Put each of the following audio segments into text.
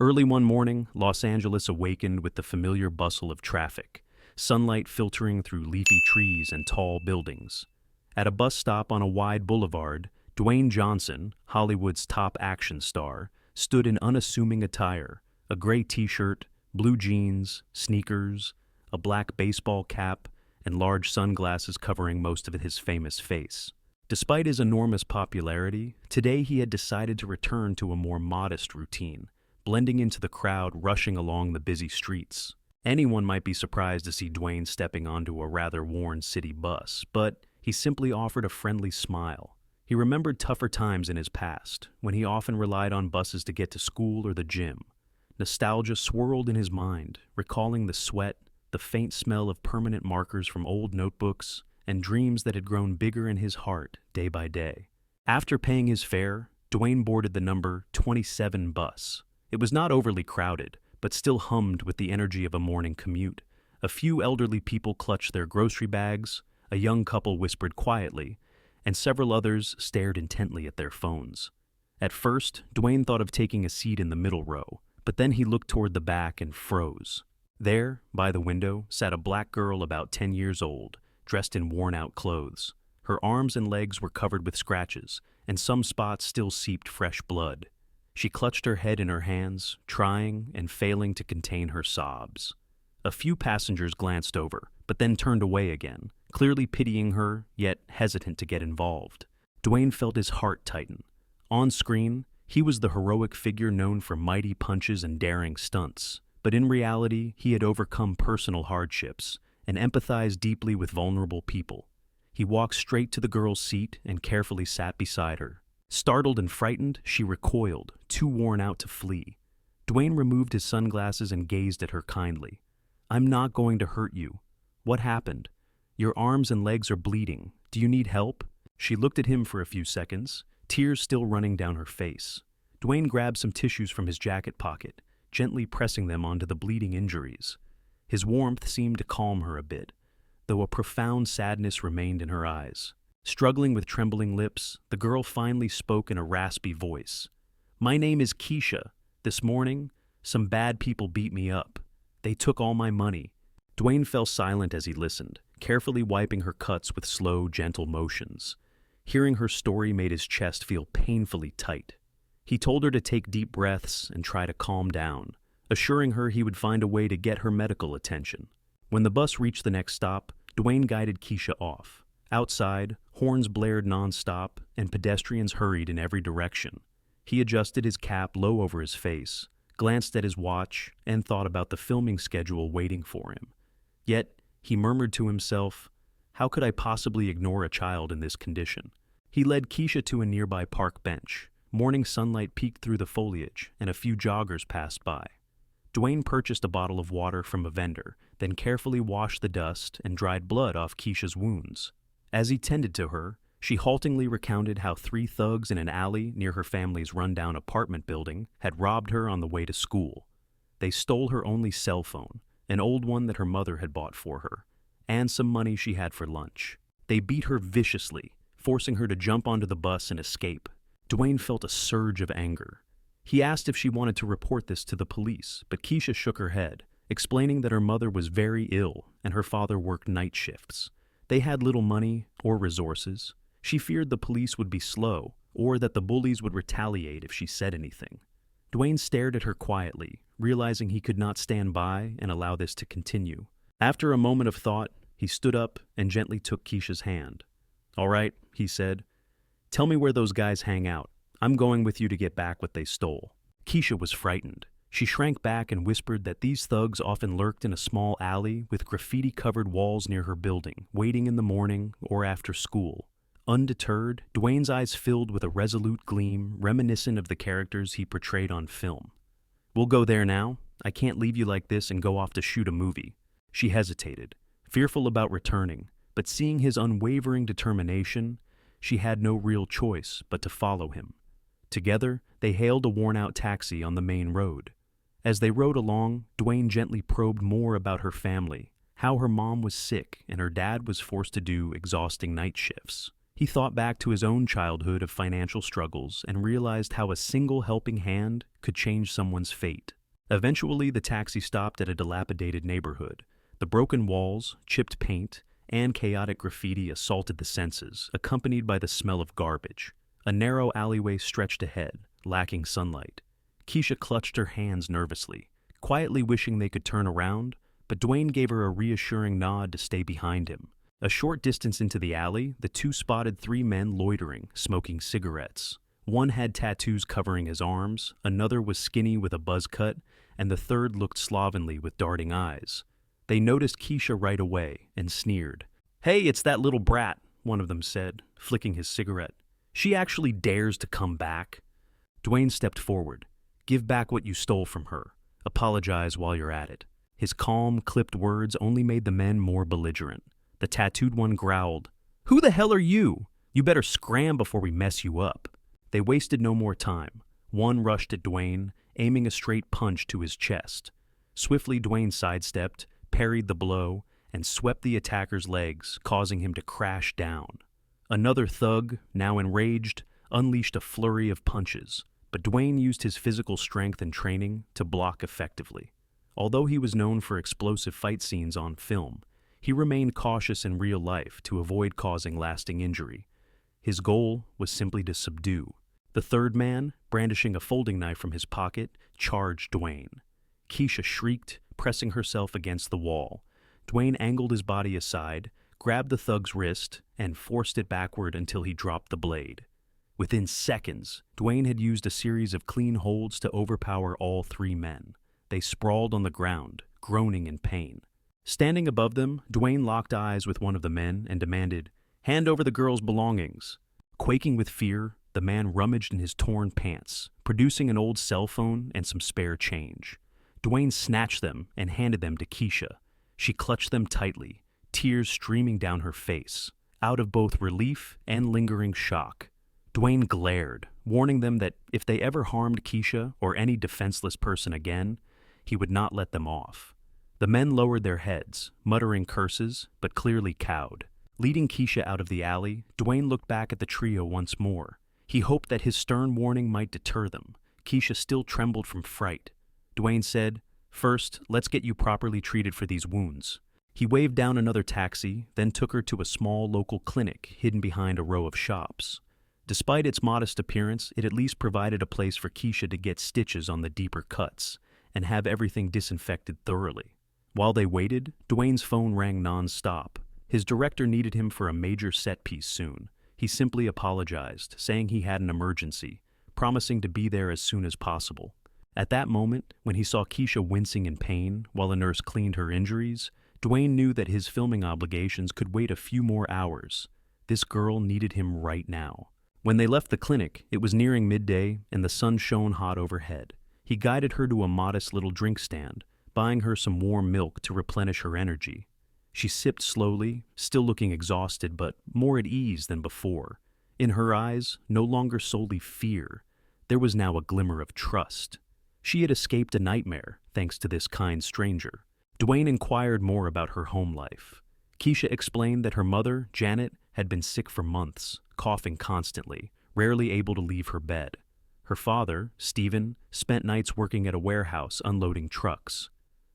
Early one morning, Los Angeles awakened with the familiar bustle of traffic, sunlight filtering through leafy trees and tall buildings. At a bus stop on a wide boulevard, Dwayne Johnson, Hollywood's top action star, stood in unassuming attire, a gray t-shirt, blue jeans, sneakers, a black baseball cap, and large sunglasses covering most of his famous face. Despite his enormous popularity, today he had decided to return to a more modest routine, blending into the crowd rushing along the busy streets. Anyone might be surprised to see Dwayne stepping onto a rather worn city bus, but he simply offered a friendly smile. He remembered tougher times in his past, when he often relied on buses to get to school or the gym. Nostalgia swirled in his mind, recalling the sweat, the faint smell of permanent markers from old notebooks, and dreams that had grown bigger in his heart day by day. After paying his fare, Dwayne boarded the number 27 bus. It was not overly crowded, but still hummed with the energy of a morning commute. A few elderly people clutched their grocery bags, a young couple whispered quietly, and several others stared intently at their phones. At first, Dwayne thought of taking a seat in the middle row, but then he looked toward the back and froze. There, by the window, sat a black girl about 10 years old, dressed in worn-out clothes. Her arms and legs were covered with scratches, and some spots still seeped fresh blood. She clutched her head in her hands, trying and failing to contain her sobs. A few passengers glanced over, but then turned away again, clearly pitying her, yet hesitant to get involved. Dwayne felt his heart tighten. On screen, he was the heroic figure known for mighty punches and daring stunts, but in reality, he had overcome personal hardships and empathized deeply with vulnerable people. He walked straight to the girl's seat and carefully sat beside her. Startled and frightened, she recoiled, too worn out to flee. Dwayne removed his sunglasses and gazed at her kindly. "I'm not going to hurt you. What happened? Your arms and legs are bleeding. Do you need help?" She looked at him for a few seconds, tears still running down her face. Dwayne grabbed some tissues from his jacket pocket, gently pressing them onto the bleeding injuries. His warmth seemed to calm her a bit, though a profound sadness remained in her eyes. Struggling with trembling lips, the girl finally spoke in a raspy voice. "My name is Keisha. This morning, some bad people beat me up. They took all my money." Dwayne fell silent as he listened, carefully wiping her cuts with slow, gentle motions. Hearing her story made his chest feel painfully tight. He told her to take deep breaths and try to calm down, assuring her he would find a way to get her medical attention. When the bus reached the next stop, Dwayne guided Keisha off. Outside, horns blared nonstop, and pedestrians hurried in every direction. He adjusted his cap low over his face, glanced at his watch, and thought about the filming schedule waiting for him. Yet, he murmured to himself, "How could I possibly ignore a child in this condition?" He led Keisha to a nearby park bench. Morning sunlight peeked through the foliage, and a few joggers passed by. Dwayne purchased a bottle of water from a vendor, then carefully washed the dust and dried blood off Keisha's wounds. As he tended to her, she haltingly recounted how 3 thugs in an alley near her family's rundown apartment building had robbed her on the way to school. They stole her only cell phone, an old one that her mother had bought for her, and some money she had for lunch. They beat her viciously, forcing her to jump onto the bus and escape. Dwayne felt a surge of anger. He asked if she wanted to report this to the police, but Keisha shook her head, explaining that her mother was very ill and her father worked night shifts. They had little money or resources. She feared the police would be slow, or that the bullies would retaliate if she said anything. Dwayne stared at her quietly, realizing he could not stand by and allow this to continue. After a moment of thought, he stood up and gently took Keisha's hand. "All right," he said. "Tell me where those guys hang out. I'm going with you to get back what they stole." Keisha was frightened. She shrank back and whispered that these thugs often lurked in a small alley with graffiti-covered walls near her building, waiting in the morning or after school. Undeterred, Dwayne's eyes filled with a resolute gleam reminiscent of the characters he portrayed on film. "We'll go there now. I can't leave you like this and go off to shoot a movie." She hesitated, fearful about returning, but seeing his unwavering determination, she had no real choice but to follow him. Together, they hailed a worn-out taxi on the main road. As they rode along, Dwayne gently probed more about her family, how her mom was sick and her dad was forced to do exhausting night shifts. He thought back to his own childhood of financial struggles and realized how a single helping hand could change someone's fate. Eventually, the taxi stopped at a dilapidated neighborhood. The broken walls, chipped paint, and chaotic graffiti assaulted the senses, accompanied by the smell of garbage. A narrow alleyway stretched ahead, lacking sunlight. Keisha clutched her hands nervously, quietly wishing they could turn around, but Dwayne gave her a reassuring nod to stay behind him. A short distance into the alley, the two spotted three men loitering, smoking cigarettes. One had tattoos covering his arms, another was skinny with a buzz cut, and the third looked slovenly with darting eyes. They noticed Keisha right away and sneered. "Hey, it's that little brat," one of them said, flicking his cigarette. "She actually dares to come back." Dwayne stepped forward. "Give back what you stole from her. Apologize while you're at it." His calm, clipped words only made the men more belligerent. The tattooed one growled, "Who the hell are you? You better scram before we mess you up." They wasted no more time. One rushed at Dwayne, aiming a straight punch to his chest. Swiftly, Dwayne sidestepped, parried the blow, and swept the attacker's legs, causing him to crash down. Another thug, now enraged, unleashed a flurry of punches, but Dwayne used his physical strength and training to block effectively. Although he was known for explosive fight scenes on film, he remained cautious in real life to avoid causing lasting injury. His goal was simply to subdue. The third man, brandishing a folding knife from his pocket, charged Dwayne. Keisha shrieked, pressing herself against the wall. Dwayne angled his body aside, grabbed the thug's wrist, and forced it backward until he dropped the blade. Within seconds, Dwayne had used a series of clean holds to overpower all three men. They sprawled on the ground, groaning in pain. Standing above them, Dwayne locked eyes with one of the men and demanded, "Hand over the girl's belongings." Quaking with fear, the man rummaged in his torn pants, producing an old cell phone and some spare change. Dwayne snatched them and handed them to Keisha. She clutched them tightly, tears streaming down her face, out of both relief and lingering shock. Dwayne glared, warning them that if they ever harmed Keisha or any defenseless person again, he would not let them off. The men lowered their heads, muttering curses, but clearly cowed. Leading Keisha out of the alley, Dwayne looked back at the trio once more. He hoped that his stern warning might deter them. Keisha still trembled from fright. Dwayne said, "First, let's get you properly treated for these wounds." He waved down another taxi, then took her to a small local clinic hidden behind a row of shops. Despite its modest appearance, it at least provided a place for Keisha to get stitches on the deeper cuts and have everything disinfected thoroughly. While they waited, Dwayne's phone rang non-stop. His director needed him for a major set piece soon. He simply apologized, saying he had an emergency, promising to be there as soon as possible. At that moment, when he saw Keisha wincing in pain while a nurse cleaned her injuries, Dwayne knew that his filming obligations could wait a few more hours. This girl needed him right now. When they left the clinic, it was nearing midday and the sun shone hot overhead. He guided her to a modest little drink stand, buying her some warm milk to replenish her energy. She sipped slowly, still looking exhausted but more at ease than before. In her eyes, no longer solely fear, there was now a glimmer of trust. She had escaped a nightmare, thanks to this kind stranger. Dwayne inquired more about her home life. Keisha explained that her mother, Janet, had been sick for months, coughing constantly, rarely able to leave her bed. Her father, Stephen, spent nights working at a warehouse unloading trucks.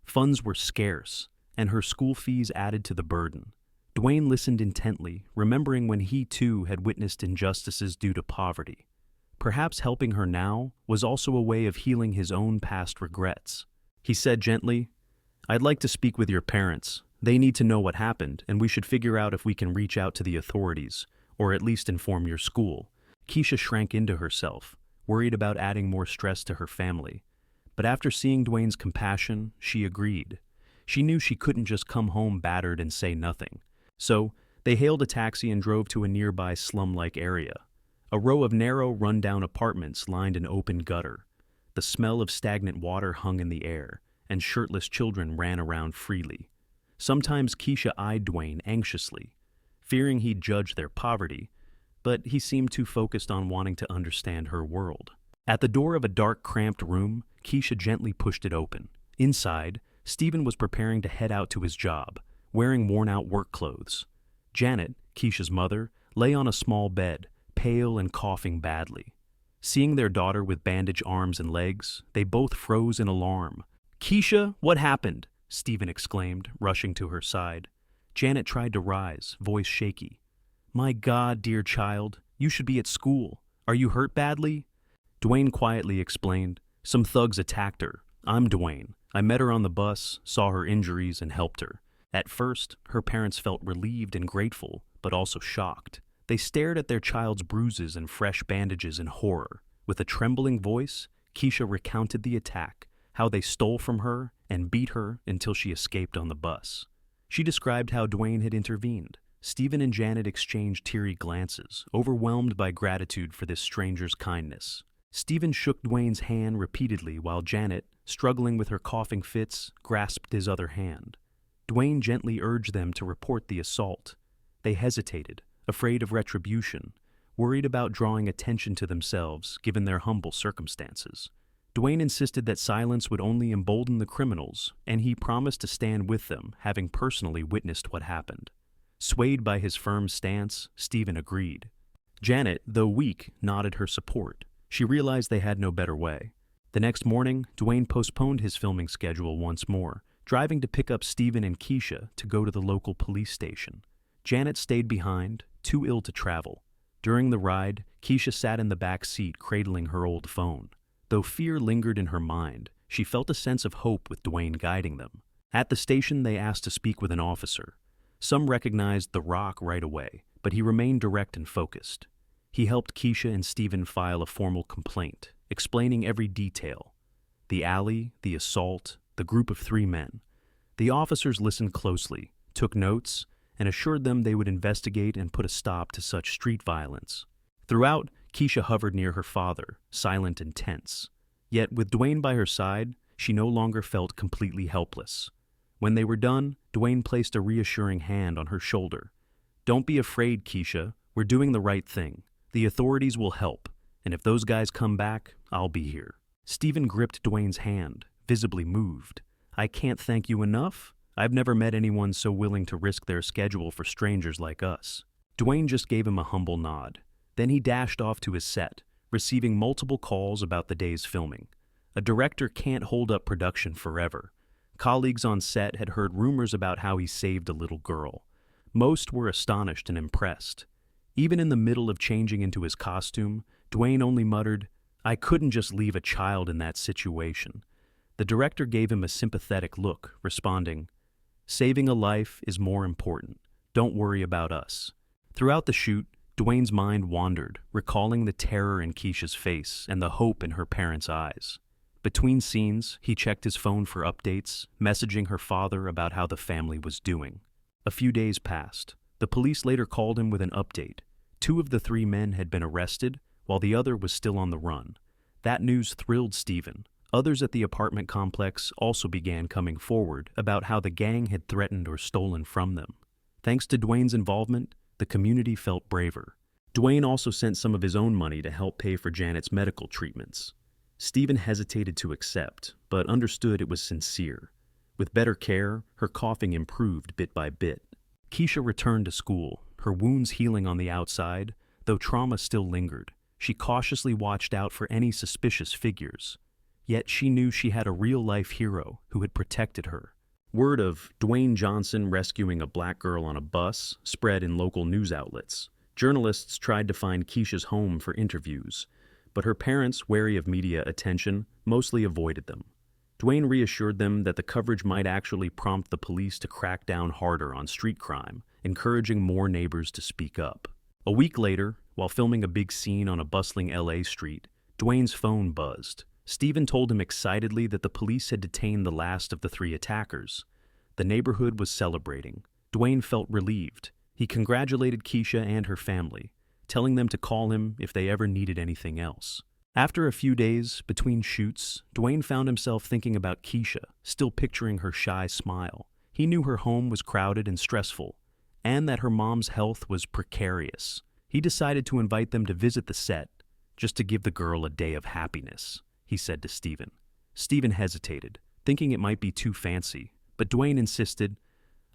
Funds were scarce, and her school fees added to the burden. Dwayne listened intently, remembering when he too had witnessed injustices due to poverty. Perhaps helping her now was also a way of healing his own past regrets. He said gently, "I'd like to speak with your parents. They need to know what happened, and we should figure out if we can reach out to the authorities, or at least inform your school." Keisha shrank into herself, worried about adding more stress to her family. But after seeing Dwayne's compassion, she agreed. She knew she couldn't just come home battered and say nothing. So, they hailed a taxi and drove to a nearby slum-like area. A row of narrow, run-down apartments lined an open gutter. The smell of stagnant water hung in the air, and shirtless children ran around freely. Sometimes Keisha eyed Dwayne anxiously, fearing he'd judge their poverty, but he seemed too focused on wanting to understand her world. At the door of a dark, cramped room, Keisha gently pushed it open. Inside, Stephen was preparing to head out to his job, wearing worn-out work clothes. Janet, Keisha's mother, lay on a small bed, pale and coughing badly. Seeing their daughter with bandaged arms and legs, they both froze in alarm. "Keisha, what happened?" Stephen exclaimed, rushing to her side. Janet tried to rise, voice shaky. "My God, dear child, you should be at school. Are you hurt badly?" Dwayne quietly explained, "Some thugs attacked her. I'm Dwayne. I met her on the bus, saw her injuries, and helped her." At first, her parents felt relieved and grateful, but also shocked. They stared at their child's bruises and fresh bandages in horror. With a trembling voice, Keisha recounted the attack, how they stole from her and beat her until she escaped on the bus. She described how Dwayne had intervened. Stephen and Janet exchanged teary glances, overwhelmed by gratitude for this stranger's kindness. Stephen shook Dwayne's hand repeatedly while Janet, struggling with her coughing fits, grasped his other hand. Dwayne gently urged them to report the assault. They hesitated, afraid of retribution, worried about drawing attention to themselves given their humble circumstances. Dwayne insisted that silence would only embolden the criminals, and he promised to stand with them, having personally witnessed what happened. Swayed by his firm stance, Stephen agreed. Janet, though weak, nodded her support. She realized they had no better way. The next morning, Dwayne postponed his filming schedule once more, driving to pick up Stephen and Keisha to go to the local police station. Janet stayed behind, too ill to travel. During the ride, Keisha sat in the back seat cradling her old phone. Though fear lingered in her mind, she felt a sense of hope with Dwayne guiding them. At the station, they asked to speak with an officer. Some recognized The Rock right away, but he remained direct and focused. He helped Keisha and Stephen file a formal complaint, explaining every detail. The alley, the assault, the group of 3 men. The officers listened closely, took notes, and assured them they would investigate and put a stop to such street violence. Throughout, Keisha hovered near her father, silent and tense. Yet with Dwayne by her side, she no longer felt completely helpless. When they were done, Dwayne placed a reassuring hand on her shoulder. "Don't be afraid, Keisha. We're doing the right thing. The authorities will help, and if those guys come back, I'll be here." Stephen gripped Dwayne's hand, visibly moved. "I can't thank you enough. I've never met anyone so willing to risk their schedule for strangers like us." Dwayne just gave him a humble nod. Then he dashed off to his set, receiving multiple calls about the day's filming. A director can't hold up production forever. Colleagues on set had heard rumors about how he saved a little girl. Most were astonished and impressed. Even in the middle of changing into his costume, Dwayne only muttered, "I couldn't just leave a child in that situation." The director gave him a sympathetic look, responding, "Saving a life is more important. Don't worry about us." Throughout the shoot, Dwayne's mind wandered, recalling the terror in Keisha's face and the hope in her parents' eyes. Between scenes, he checked his phone for updates, messaging her father about how the family was doing. A few days passed. The police later called him with an update. 2 of the 3 men had been arrested, while the other was still on the run. That news thrilled Stephen. Others at the apartment complex also began coming forward about how the gang had threatened or stolen from them. Thanks to Dwayne's involvement, the community felt braver. Dwayne also sent some of his own money to help pay for Janet's medical treatments. Stephen hesitated to accept, but understood it was sincere. With better care, her coughing improved bit by bit. Keisha returned to school, her wounds healing on the outside, though trauma still lingered. She cautiously watched out for any suspicious figures. Yet she knew she had a real-life hero who had protected her. Word of Dwayne Johnson rescuing a black girl on a bus spread in local news outlets. Journalists tried to find Keisha's home for interviews, but her parents, wary of media attention, mostly avoided them. Dwayne reassured them that the coverage might actually prompt the police to crack down harder on street crime, encouraging more neighbors to speak up. A week later, while filming a big scene on a bustling LA street, Dwayne's phone buzzed. Stephen told him excitedly that the police had detained the last of the 3 attackers. The neighborhood was celebrating. Dwayne felt relieved. He congratulated Keisha and her family, telling them to call him if they ever needed anything else. After a few days, between shoots, Dwayne found himself thinking about Keisha, still picturing her shy smile. He knew her home was crowded and stressful, and that her mom's health was precarious. He decided to invite them to visit the set, just to give the girl a day of happiness, he said to Stephen. Stephen hesitated, thinking it might be too fancy, but Dwayne insisted,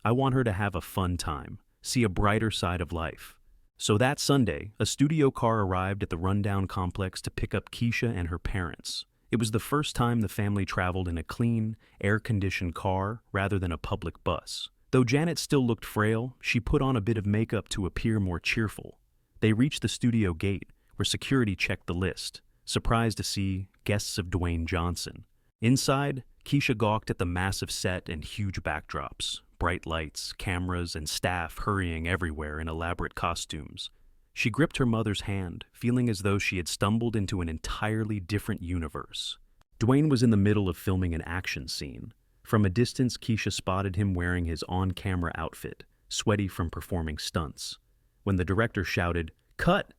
"I want her to have a fun time, see a brighter side of life." So that Sunday, a studio car arrived at the rundown complex to pick up Keisha and her parents. It was the first time the family traveled in a clean, air-conditioned car rather than a public bus. Though Janet still looked frail, she put on a bit of makeup to appear more cheerful. They reached the studio gate, where security checked the list, surprised to see guests of Dwayne Johnson. Inside, Keisha gawked at the massive set and huge backdrops, bright lights, cameras, and staff hurrying everywhere in elaborate costumes. She gripped her mother's hand, feeling as though she had stumbled into an entirely different universe. Dwayne was in the middle of filming an action scene. From a distance, Keisha spotted him wearing his on-camera outfit, sweaty from performing stunts. When the director shouted, "Cut!"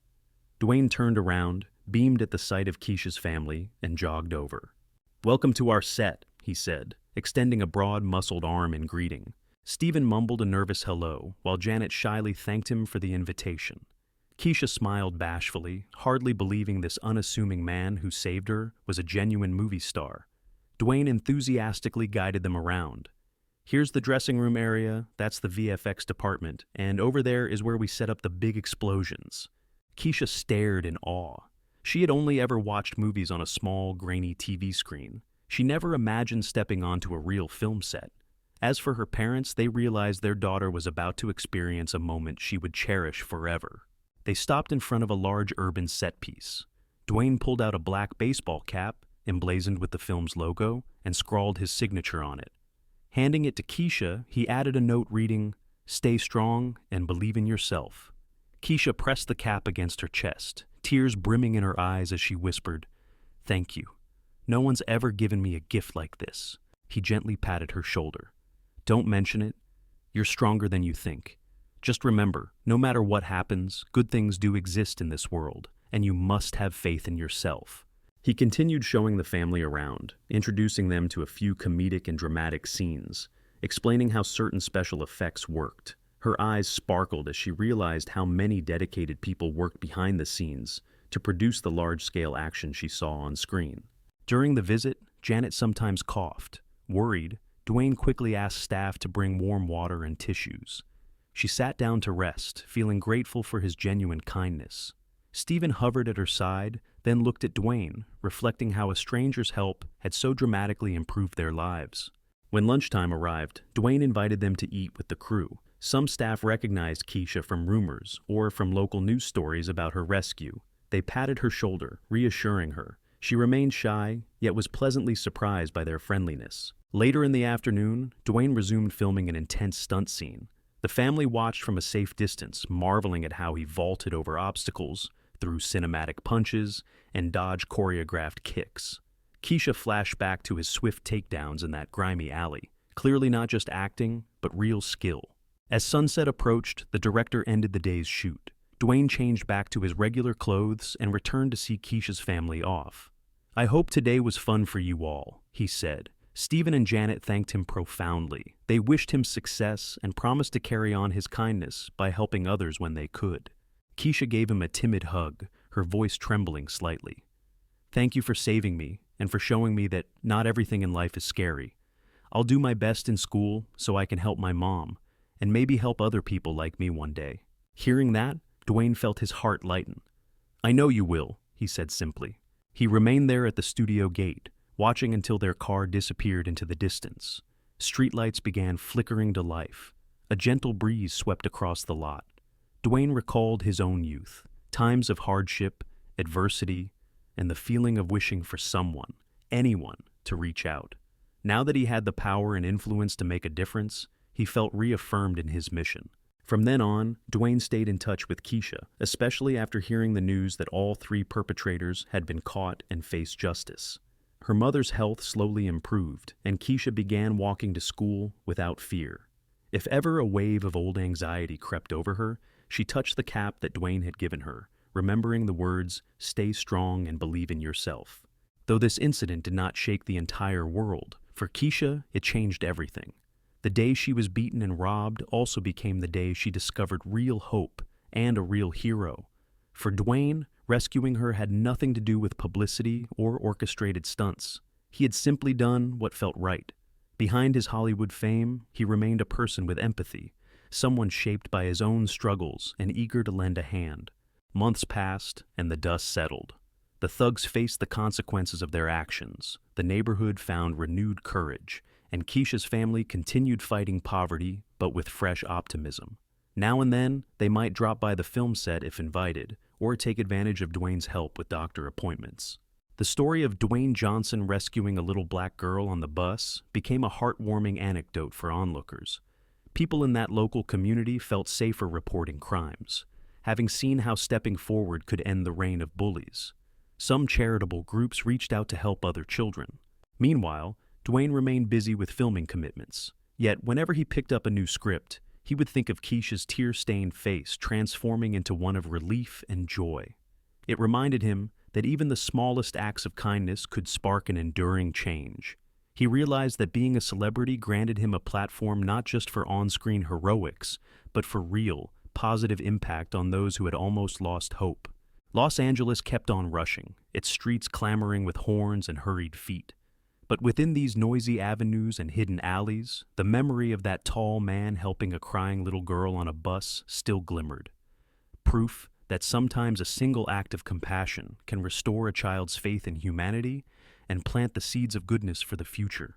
Dwayne turned around, beamed at the sight of Keisha's family, and jogged over. "Welcome to our set," he said, extending a broad, muscled arm in greeting. Stephen mumbled a nervous hello, while Janet shyly thanked him for the invitation. Keisha smiled bashfully, hardly believing this unassuming man who saved her was a genuine movie star. Dwayne enthusiastically guided them around. "Here's the dressing room area, that's the VFX department, and over there is where we set up the big explosions." Keisha stared in awe. She had only ever watched movies on a small, grainy TV screen. She never imagined stepping onto a real film set. As for her parents, they realized their daughter was about to experience a moment she would cherish forever. They stopped in front of a large urban set piece. Dwayne pulled out a black baseball cap, emblazoned with the film's logo, and scrawled his signature on it. Handing it to Keisha, he added a note reading, "Stay strong and believe in yourself." Keisha pressed the cap against her chest, tears brimming in her eyes as she whispered, "Thank you. No one's ever given me a gift like this." He gently patted her shoulder. "Don't mention it. You're stronger than you think. Just remember, no matter what happens, good things do exist in this world, and you must have faith in yourself." He continued showing the family around, introducing them to a few comedic and dramatic scenes, explaining how certain special effects worked. Her eyes sparkled as she realized how many dedicated people worked behind the scenes to produce the large-scale action she saw on screen. During the visit, Janet sometimes coughed. Worried, Dwayne quickly asked staff to bring warm water and tissues. She sat down to rest, feeling grateful for his genuine kindness. Stephen hovered at her side, then looked at Dwayne, reflecting how a stranger's help had so dramatically improved their lives. When lunchtime arrived, Dwayne invited them to eat with the crew. Some staff recognized Keisha from rumors or from local news stories about her rescue. They patted her shoulder, reassuring her. She remained shy, yet was pleasantly surprised by their friendliness. Later in the afternoon, Dwayne resumed filming an intense stunt scene. The family watched from a safe distance, marveling at how he vaulted over obstacles, threw cinematic punches, and dodged choreographed kicks. Keisha flashed back to his swift takedowns in that grimy alley, clearly not just acting, but real skill. As sunset approached, the director ended the day's shoot. Dwayne changed back to his regular clothes and returned to see Keisha's family off. "I hope today was fun for you all," he said. Stephen and Janet thanked him profoundly. They wished him success and promised to carry on his kindness by helping others when they could. Keisha gave him a timid hug, her voice trembling slightly. "Thank you for saving me and for showing me that not everything in life is scary. I'll do my best in school so I can help my mom and maybe help other people like me one day." Hearing that, Dwayne felt his heart lighten. "I know you will," he said simply. He remained there at the studio gate, watching until their car disappeared into the distance. Streetlights began flickering to life. A gentle breeze swept across the lot. Dwayne recalled his own youth, times of hardship, adversity, and the feeling of wishing for someone, anyone, to reach out. Now that he had the power and influence to make a difference, he felt reaffirmed in his mission. From then on, Dwayne stayed in touch with Keisha, especially after hearing the news that all 3 perpetrators had been caught and faced justice. Her mother's health slowly improved, and Keisha began walking to school without fear. If ever a wave of old anxiety crept over her, she touched the cap that Dwayne had given her, remembering the words, "Stay strong and believe in yourself." Though this incident did not shake the entire world, for Keisha, it changed everything. The day she was beaten and robbed also became the day she discovered real hope and a real hero. For Dwayne, rescuing her had nothing to do with publicity or orchestrated stunts. He had simply done what felt right. Behind his Hollywood fame, he remained a person with empathy, someone shaped by his own struggles and eager to lend a hand. Months passed, and the dust settled. The thugs faced the consequences of their actions. The neighborhood found renewed courage, and Keisha's family continued fighting poverty, but with fresh optimism. Now and then, they might drop by the film set if invited, or take advantage of Dwayne's help with doctor appointments. The story of Dwayne Johnson rescuing a little black girl on the bus became a heartwarming anecdote for onlookers. People in that local community felt safer reporting crimes, having seen how stepping forward could end the reign of bullies. Some charitable groups reached out to help other children. Meanwhile, Dwayne remained busy with filming commitments. Yet, whenever he picked up a new script, he would think of Keisha's tear-stained face transforming into one of relief and joy. It reminded him that even the smallest acts of kindness could spark an enduring change. He realized that being a celebrity granted him a platform not just for on-screen heroics, but for real, positive impact on those who had almost lost hope. Los Angeles kept on rushing, its streets clamoring with horns and hurried feet. But within these noisy avenues and hidden alleys, the memory of that tall man helping a crying little girl on a bus still glimmered. Proof that sometimes a single act of compassion can restore a child's faith in humanity and plant the seeds of goodness for the future.